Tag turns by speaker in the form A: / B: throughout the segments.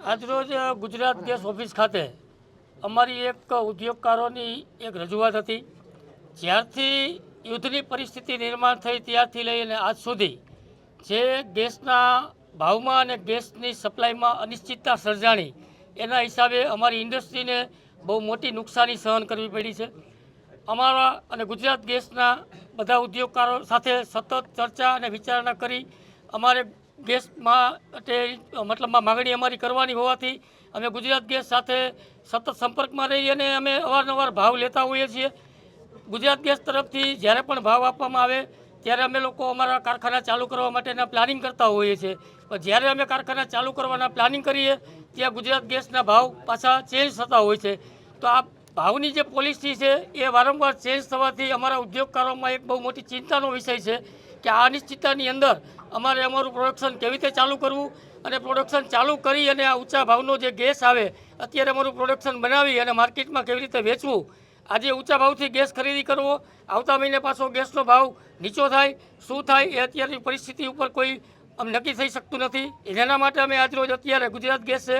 A: આજરોજ Gujarat gas office ખાતે અમારી એક ઉદ્યોગકારોની એક રજૂઆત હતી। જ્યારથી યુદ્ધની પરિસ્થિતિ નિર્માણ થઈ ત્યારથી લઈને આજ સુધી જે ગેસના ભાવમાં અને ગેસની સપ્લાયમાં અનિશ્ચિતતા સર્જાણી એના હિસાબે અમારી ઇન્ડસ્ટ્રીને બહુ મોટી નુકસાની સહન કરવી પડી છે। અમારા અને ગુજરાત ગેસના બધા ઉદ્યોગકારો સાથે સતત ચર્ચા અને વિચારણા કરી અમારે ગેસ માટે મતલબમાં માગણી અમારી કરવાની હોવાથી અમે ગુજરાત ગેસ સાથે સતત સંપર્કમાં રહી અને અમે અવારનવાર ભાવ લેતા હોઈએ છીએ। ગુજરાત ગેસ તરફથી જ્યારે પણ ભાવ આપવામાં આવે ત્યારે અમે લોકો અમારા કારખાના ચાલુ કરવા માટેના પ્લાનિંગ કરતા હોઈએ છીએ, પણ જ્યારે અમે કારખાના ચાલુ કરવાના પ્લાનિંગ કરીએ ત્યાં ગુજરાત ગેસના ભાવ પાછા ચેન્જ થતા હોય છે। તો આ ભાવની જે પોલિસી છે એ વારંવાર ચેન્જ થવાથી અમારા ઉદ્યોગકારોમાં એક બહુ મોટી ચિંતાનો વિષય છે કે આ અનિશ્ચિતતાની અંદર અમારે અમારું પ્રોડક્શન કેવી રીતે ચાલુ કરવું અને પ્રોડક્શન ચાલુ કરી અને આ ઊંચા ભાવનો જે ગેસ આવે અત્યારે અમારું પ્રોડક્શન બનાવી અને માર્કેટમાં કેવી રીતે વેચવું। આજે ઊંચા ભાવથી ગેસ ખરીદી કરવો, આવતા મહિને પાછો ગેસનો ભાવ નીચો થાય, શું થાય એ અત્યારની પરિસ્થિતિ ઉપર કોઈ નક્કી થઈ શકતું નથી। એના માટે અમે આજરોજ અત્યારે ગુજરાત ગેસે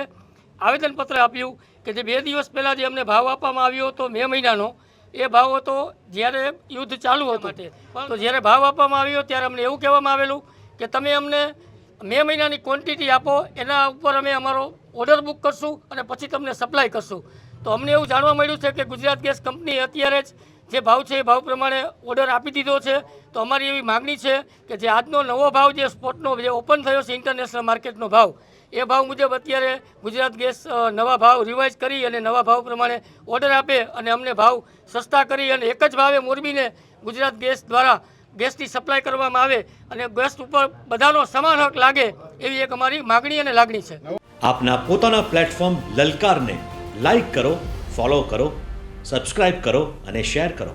A: આવેદનપત્ર આપ્યું કે જે 2 દિવસ પહેલાં જે અમને ભાવ આપવામાં આવ્યો હતો મે મહિનાનો, એ ભાવ હતો જ્યારે યુદ્ધ ચાલુ હતું માટે, તો જ્યારે ભાવ આપવામાં આવ્યો ત્યારે અમને એવું કહેવામાં આવેલું કે તમે અમને મે મહિનાની ક્વોન્ટિટી આપો, એના ઉપર અમે અમારો ઓર્ડર બુક કરશું અને પછી તમને સપ્લાય કરશું। તો અમને એવું જાણવા મળ્યું છે કે ગુજરાત ગેસ કંપની અત્યારે જ જે ભાવ છે એ ભાવ પ્રમાણે ઓર્ડર આપી દીધો છે। તો અમારી એવી માગણી છે કે જે આજનો નવો ભાવ જે સ્પોટનો જે ઓપન થયો છે ઇન્ટરનેશનલ માર્કેટનો ભાવ, એ ભાવ મુજબ અત્યારે ગુજરાત ગેસ નવા ભાવ રિવાઇઝ કરી અને નવા ભાવ પ્રમાણે ઓર્ડર આપે અને અમને ભાવ સસ્તા કરી અને એક જ ભાવે મોરબીને ગુજરાત ગેસ દ્વારા ગેસની સપ્લાય કરવામાં આવે અને ગેસ ઉપર બધાનો સમાન હક લાગે એવી એક અમારી માગણી અને લાગણી છે।
B: આપના પોતાના પ્લેટફોર્મ લલકારને લાઈક કરો, ફોલો કરો, સબસ્ક્રાઇબ કરો અને શેર કરો।